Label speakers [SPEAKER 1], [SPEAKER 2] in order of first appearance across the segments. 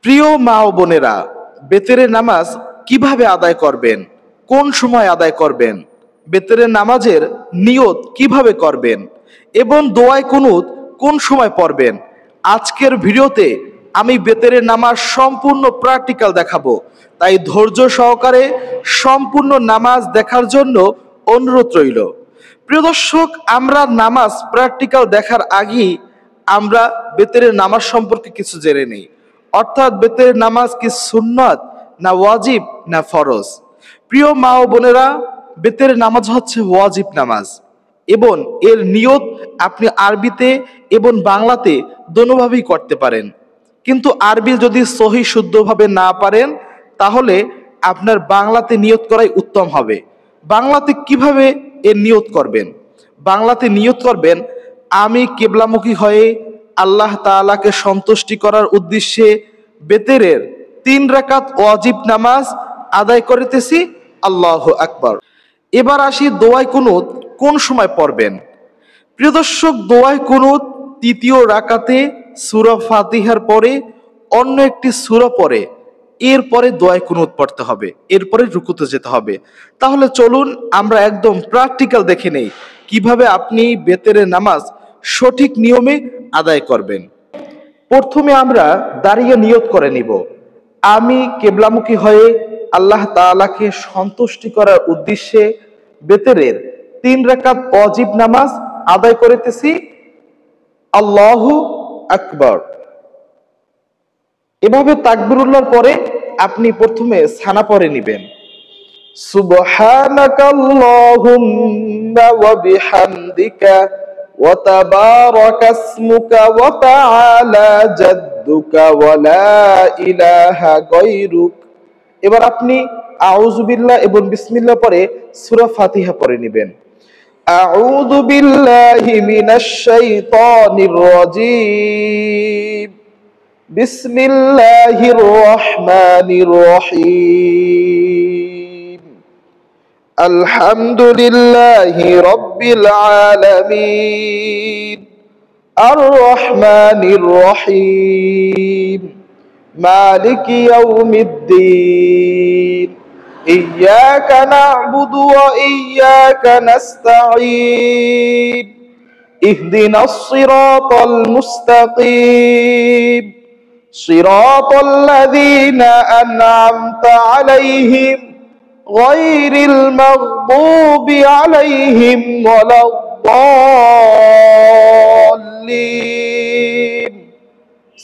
[SPEAKER 1] প্রিয় মা ও বোনেরা, বেতেরের নামাজ কিভাবে আদায় করবেন, কোন সময় আদায় করবেন, বেতেরের নামাজের নিয়ত কিভাবে করবেন এবং দোয়ায় কুনুত কোন সময় পড়বেন, আজকের ভিডিওতে আমি বেতেরের নামাজ সম্পূর্ণ প্র্যাকটিক্যাল দেখাবো। তাই ধৈর্য সহকারে সম্পূর্ণ নামাজ দেখার জন্য অনুরোধ রইল। প্রিয় দর্শক, আমরা নামাজ প্র্যাকটিক্যাল দেখার আগেই আমরা বেতেরের নামাজ সম্পর্কে কিছু জেনে নিই। অর্থাৎ বেতেরের নামাজ কি সুন্নত না ওয়াজিব না ফরজ। প্রিয় মা ও বোনেরা, বেতেরের নামাজ হচ্ছে ওয়াজিব নামাজ এবং এর নিয়ত আপনি আরবিতে এবং বাংলাতে দোনোভাবেই করতে পারেন। কিন্তু আরবি যদি সহি শুদ্ধভাবে না পারেন তাহলে আপনার বাংলাতে নিয়ত করাই উত্তম হবে। বাংলাতে কিভাবে এর নিয়ত করবেন? বাংলাতে নিয়ত করবেন, আমি কিবলামুখী হয়ে আল্লাহ তাআলাকে সন্তুষ্টি করার উদ্দেশ্যে বেতেরের 3 রাকাত ওয়াজিব নামাজ আদায় করিতেছি, আল্লাহু আকবার। এবার আসি দোয়ায় কুনুত কোন সময় পড়বেন। প্রিয় দর্শক, দোয়ায় কুনুত 3য় রাকাতে সূরা ফাতিহার পরে অন্য একটি সূরা পড়ে এরপরে দোয়ায় কুনুত পড়তে হবে, এরপরে রুকুতে যেতে হবে। তাহলে চলুন আমরা একদম প্র্যাকটিক্যাল দেখে নেই কিভাবে আপনি বেতেরের নামাজ সঠিক নিয়মে আদায় করবেন। প্রথমে আমরা দাঁড়িয়ে নিয়ত করে নিব, আমি কিবলামুখী হয়ে আল্লাহ তাআলাকে সন্তুষ্টি করার উদ্দেশ্যে বেতেরের 3 রাকাত ওয়াজিব নামাজ আদায় করিতেছি, আল্লাহু আকবার। এভাবে তাকবীরুল্লাহর পরে আপনি প্রথমে সানা পড়ে নেবেন, সুবহানাকাল্লাহুম্মা ওয়া বিহামদিকা ওয়া তাবারাকা ইসমুকা ওয়া তাআলা জাদ্দুকা ওয়া লা ইলাহা গায়রুক। এবার আপনি আউযু বিল্লাহ এবং বিসমিল্লাহ পরে সূরা ফাতিহা পড়ে নেবেন। আউযু বিল্লাহি মিনাশ শাইতানির রাজীম, বিসমিল্লাহির রহমানির রহিম, আলহামদুলিল্লাহি রাব্বিল আলামিন, আর রহমানির রহিম, মালিকি ইয়াউমিদ্দিন, ইয়্যাকা না'বুদু ওয়া ইয়্যাকা নাস্তাঈন, ইহদিনাস সিরাতাল মুস্তাকিম, সিরাতাল লাযীনা আন'আমতা আলাইহিম গায়রিল মাগদুবি আলাইহিম ওয়ালাদ-দাল্লিন।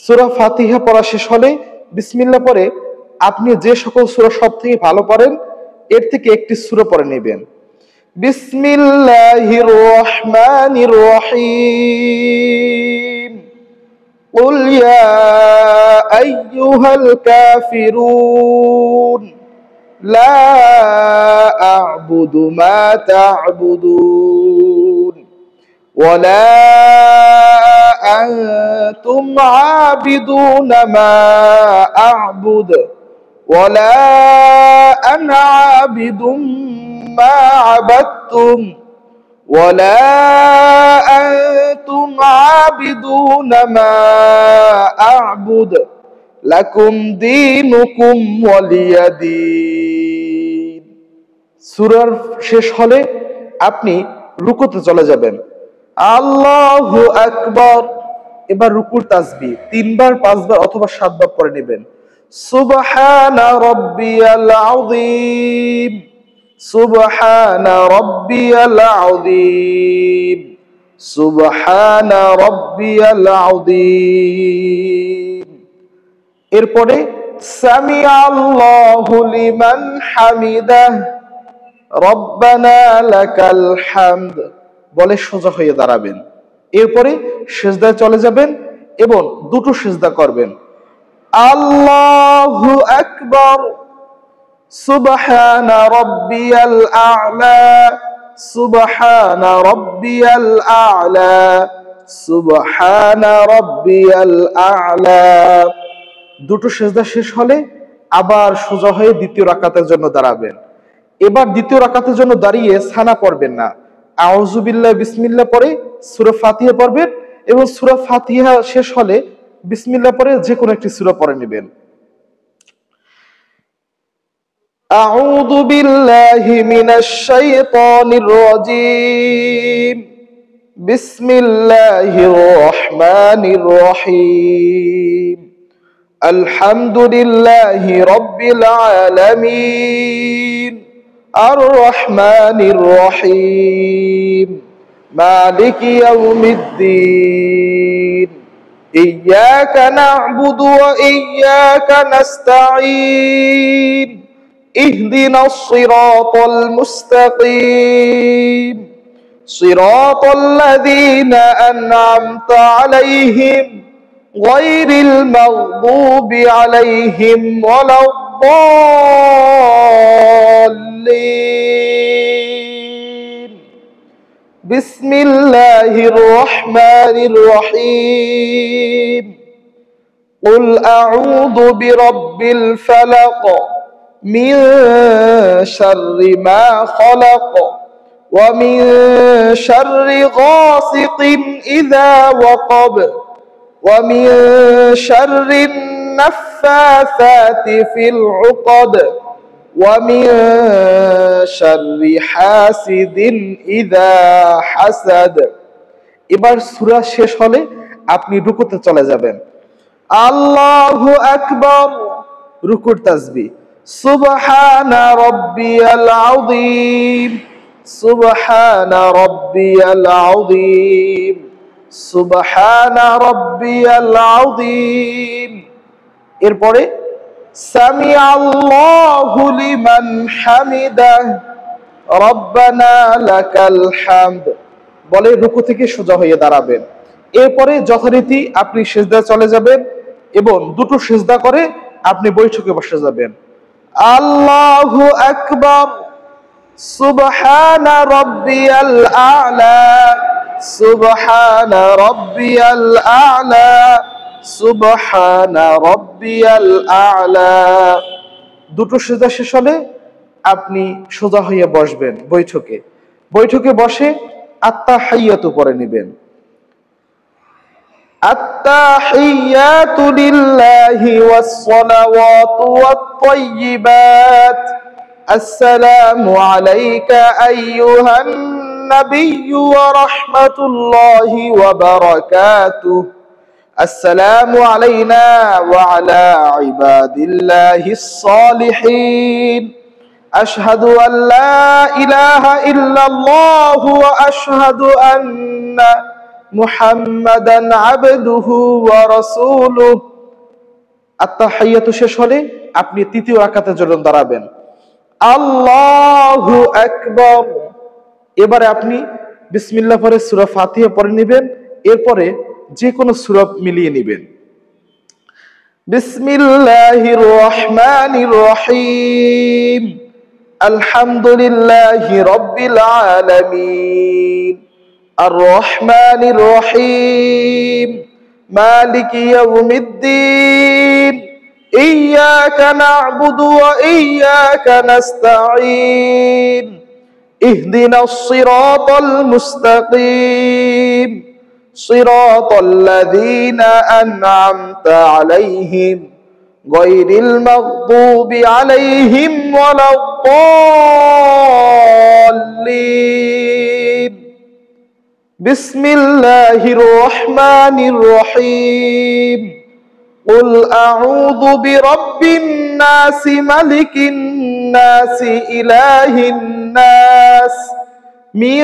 [SPEAKER 1] সূরা ফাতিহা পড়া শেষ হলে বিসমিল্লাহ পড়ে আপনি যে সকল সূরা সবথেকে ভালো পড়েন এর থেকে একটি সূরা পড়ে নেবেন। বিসমিল্লাহির রহমানির রহিম, কুল ইয়া আইয়ুহাল কাফিরুন লা আ'বুদু মা তা'বুদুন ওয়া লা আনতুম আবিদুনা মা আ'বুদু ওয়া লা আনা আবিদুম মা আবাদতুম ওয়া লা আনতুম আবিদুনা মা আ'বুদু লাকুম দীনুকুম ওয়ালিয়াদিন। সূরার শেষ হলে আপনি রুকুতে চলে যাবেন, আল্লাহু আকবার। এবার রুকুর তাসবিহ 3 বার 5 বার অথবা 7 বার পড়ে নেবেন, সুবহানা রাব্বিয়াল আযীম, সুবহানা রাব্বিয়াল আযীম, সুবহানা রাব্বিয়াল আযীম। এরপরে সামিআল্লাহু লিমান হামিদাহ, রব্বানা লাকাল হামদ বলে সোজা হয়ে দাঁড়াবেন। এরপরে সিজদায় চলে যাবেন এবং দুটো সিজদা করবেন, আল্লাহু আকবার, সুবহানা রাব্বিয়াল আ'লা, সুবহানা রাব্বিয়াল আ'লা, সুবহানা রাব্বিয়াল আ'লা। দুটো সিজদা শেষ হলে আবার সোজা হয়ে দ্বিতীয় রাকাতের জন্য দাঁড়াবেন। এবার দ্বিতীয় রাকাতের জন্য দাঁড়িয়ে সানা পড়বেন না, আউযু বিল্লাহ বিসমিল্লাহ পড়ে সূরা ফাতিহা পড়বেন এবং সূরা ফাতিহা শেষ হলে বিসমিল্লাহ পড়ে যে কোনো একটি সূরা পড়ে নেবেন। أعوذ بالله من الشيطان الرجيم بسم الله الرحمن الرحيم الحمد لله رب العالمين الرحمن الرحيم مالك يوم الدين إياك نعبد وإياك نستعين اهدنا الصراط المستقيم صراط الذين أنعمت عليهم غير المغضوب عليهم ولا الضالين بسم الله الرحمن الرحيم قل أعوذ برب الفلق من شر ما خلق ومن شر غاسق إذا وقب ومن شر النفاثات في العقد ومن شر حاسد إذا حسد এবার সূরা শেষ হলে আপনি রুকুতে চলে যাবেন আল্লাহু আকবার রুকুর তাসবিহ সুবহানা রাব্বিয়াল আযীম সুবহানা রাব্বিয়াল আযীম সুবহানা রাব্বিয়াল আযীম এরপরে সামিআল্লাহু লিমান হামিদাহ রব্বানা লাকাল হামদ বলে রুকু থেকে সোজা হয়ে দাঁড়াবেন এরপরে যথারীতি আপনি সিজদায় চলে যাবেন এবং দুটো সিজদা করে আপনি বৈঠকে বসে যাবেন আল্লাহু আকবার সুবহানা রাব্বিয়াল আ'লা সুবহানা রাব্বিয়াল আ'লা সুবহানা রাব্বিয়াল আ'লা দুটো সিজদা শেষ হলে আপনি সোজা হয়ে বসবেন বৈঠকে বসে আত্তাহিয়াতু পড়ে নেবেন আত্তাহিয়াতু লিল্লাহি ওয়াস সালাওয়াতু ওয়াত তাইয়্যিবাত আসসালামু আলাইকা আইয়ুহান নাবিয়্যু ওয়া রাহমাতুল্লাহি ওয়া বারাকাতুহু আসসালামু আলাইনা ওয়া আলা ইবাদিল্লাহিস সালিহিন أشهد أن لا إله إلا الله وأشهد أن محمدا عبده ورسوله আত্তাহিয়াতু শেষ হলে আপনি তৃতীয় রাকাতের জন্য দাঁড়াবেন আল্লাহু আকবার এবারে আপনি বিসমিল্লাহ পড়ে সূরা ফাতিহা পড়ে নেবেন এরপরে যে কোনো সূরা মিলিয়ে নেবেন বিসমিল্লাহির রহমানির রহিম আলহামদুলিল্লাহি রাব্বিল আলামিন আর রহমানির রহিম মালিকি ইয়াউমিদ্দিন ইয়্যাকা না'বুদু ওয়া ইয়্যাকা নাস্তাঈন ইহদিনাস সিরাতাল মুস্তাকিম সিরাতাল লাযীনা আন'আমতা আলাইহিম গায়রিল মাগদুবি আলাইহিম ওয়ালাদ-দাল্লিন বিসমিল্লাহির রহমানির রহিম قل أعوذ برب الناس ملك الناس إله الناس من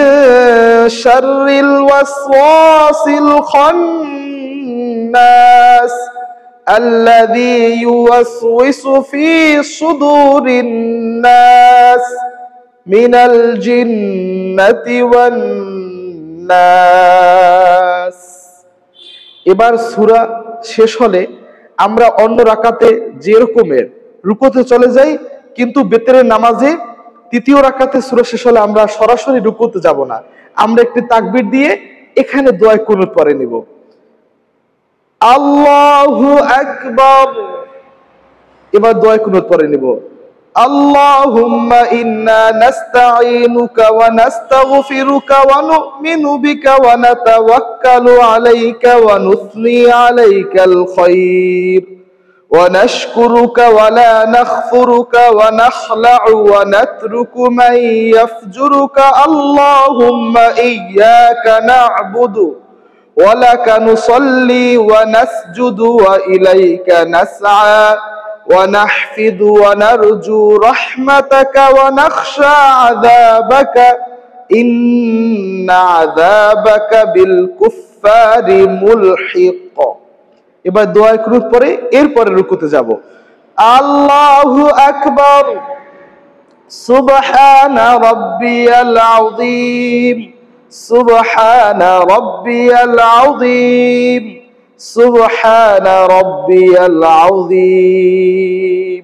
[SPEAKER 1] شر الوسواس الخناس الذي يوسوس في صدور الناس من الجنة والناس এবার সূরা শেষ হলে আমরা অন্য রাকাতে যে রকমের রুকুতে চলে যাই কিন্তু বেতেরের নামাজে তৃতীয় রাকাতে সূরা শেষ হলে আমরা সরাসরি রুকুতে যাব না আমরা একটি তাকবীর দিয়ে এখানে দোয়া কুনুত পড়ে নিব আল্লাহু আকবার এবার দোয়া কুনুত পড়ে নিব আল্লাহুম্মা ইন্না নাস্তাঈনুকা ওয়া নাস্তাগফিরুকা ওয়া নু'মিনু বিকা ওয়া নাতাওয়াক্কালু আলাইকা ওয়া নুসনি আলাইকাল খায়র ونشكرك ولا نخفرك ونخلع ونترك من يفجرك اللهم إياك نعبد ولك نصلي ونسجد وإليك نسعى ونحفظ ونرجو رحمتك ونخشى عذابك إن عذابك بالكفار ملحق এবার দোয়া কুনুত পরে এরপরে রুকুতে যাব আল্লাহু আকবার সুবহানা রাব্বিয়াল আযীম সুবহানা রাব্বিয়াল আযীম সুবহানা রাব্বিয়াল আযীম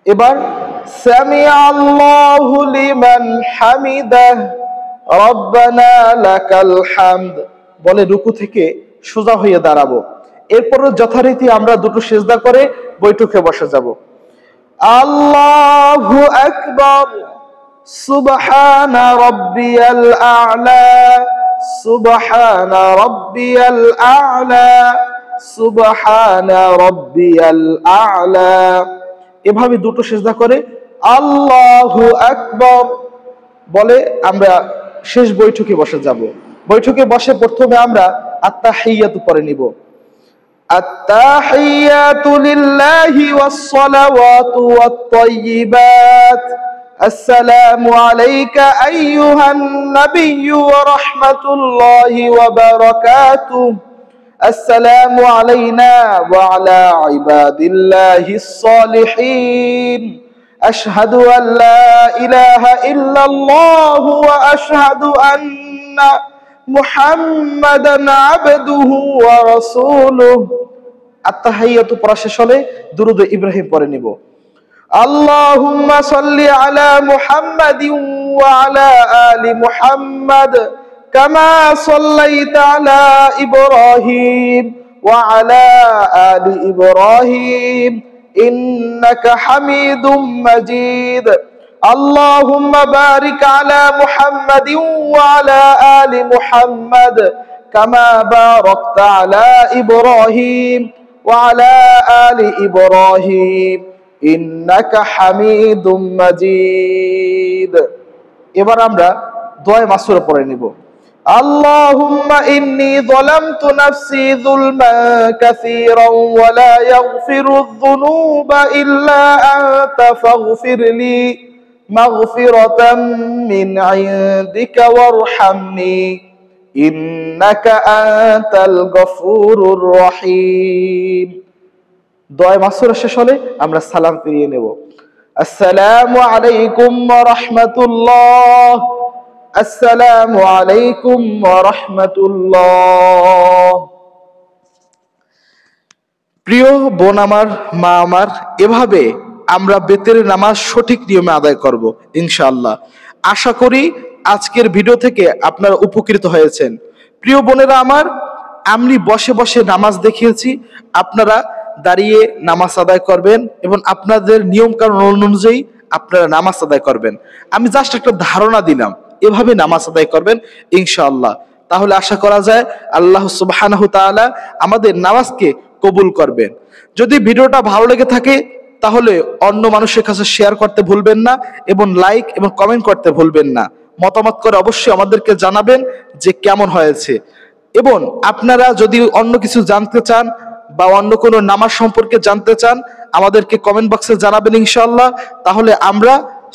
[SPEAKER 1] এবার সামিআল্লাহু লিমান হামিদাহ রব্বানা লাকাল হামদ বলে রুকু থেকে সোজা হয়ে দাঁড়াবো এরপর যথারীতি আমরা দুটো সিজদা করে বৈঠকে বসে যাব আল্লাহু আকবার সুবহানা রাব্বিয়াল আ'লা সুবহানা রাব্বিয়াল আ'লা সুবহানা রাব্বিয়াল আ'লা এভাবে দুটো সিজদা করে আল্লাহু আকবার বলে আমরা শেষ বৈঠকে বসে যাব বৈঠকে বসে প্রথমে আমরা আত-তাহিয়াতু পড়ে নিব التحيات لله والصلوات والطيبات السلام عليك أيها النبي ورحمة الله وبركاته السلام علينا وعلى عباد الله الصالحين أشهد أن لا إله إلا الله وأشهد أن محمدا عبده ورسوله আত-তাহিয়াতু পড়া শেষ হলে দুরূদ ইব্রাহিম পড়ে নিব আল্লাহুম্মা সাল্লি আলা মুহাম্মাদিন ওয়া আলা আলি মুহাম্মাদ কামা সাল্লাইতা আলা ইব্রাহিম ওয়া আলা আলি ইব্রাহিম ইন্নাকা হামিদুম মাজিদ اللهم بارك على محمد وعلى آل محمد كما باركت على إبراهيم وعلى آل إبراهيم إنك حميد مجيد এবার আমরা দোয়া মাসুরা পড়ে নিব اللهم إني ظلمت نفسي ظلما كثيرا ولا يغفر الذنوب إلا أنت فاغفر لي مغفرة من عندك وارحمني إنك أنت الغفور الرحيم দোয়া মাসুরা শেষ হলে আমরা সালাম ফিরিয়ে নেব আসসালামু আলাইকুম ওয়া রাহমাতুল্লাহ আসসালামু আলাইকুম ওয়া রাহমাতুল্লাহ প্রিয় বোন আমার মা আমার এভাবে আমরা বেতের নামাজ সঠিক নিয়মে আদায় করব ইনশাআল্লাহ আশা করি আজকের ভিডিও থেকে আপনারা উপকৃত হয়েছেন প্রিয় বোনেরা আমার আমি বসে বসে নামাজ দেখিয়েছি আপনারা দাঁড়িয়ে নামাজ আদায় করবেন এবং আপনাদের নিয়ম কানুন অনুযায়ী আপনারা নামাজ আদায় করবেন আমি জাস্ট একটা ধারণা দিলাম এভাবে নামাজ আদায় করবেন ইনশাআল্লাহ তাহলে আশা করা যায় আল্লাহ সুবহানাহু তাআলা আমাদের নামাজকে কবুল করবেন যদি ভিডিওটা ভালো লেগে থাকে তাহলে অন্য মানুষের কাছে শেয়ার করতে ভুলবেন না এবং লাইক এবং কমেন্ট করতে ভুলবেন না মতামত করে অবশ্যই আমাদেরকে জানাবেন যে কেমন হয়েছে এবং আপনারা যদি অন্য কিছু জানতে চান বা অন্য কোনো নামাজ সম্পর্কে জানতে চান আমাদেরকে কমেন্ট বক্সে জানাবেন ইনশাআল্লাহ তাহলে আমরা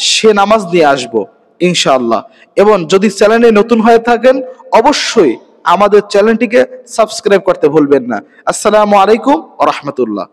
[SPEAKER 1] সে নামাজ নিয়ে আসব ইনশাআল্লাহ এবং যদি চ্যানেলে নতুন হয়ে থাকেন অবশ্যই আমাদের চ্যানেলটিকে সাবস্ক্রাইব করতে ভুলবেন না আসসালামু আলাইকুম ওয়া রাহমাতুল্লাহ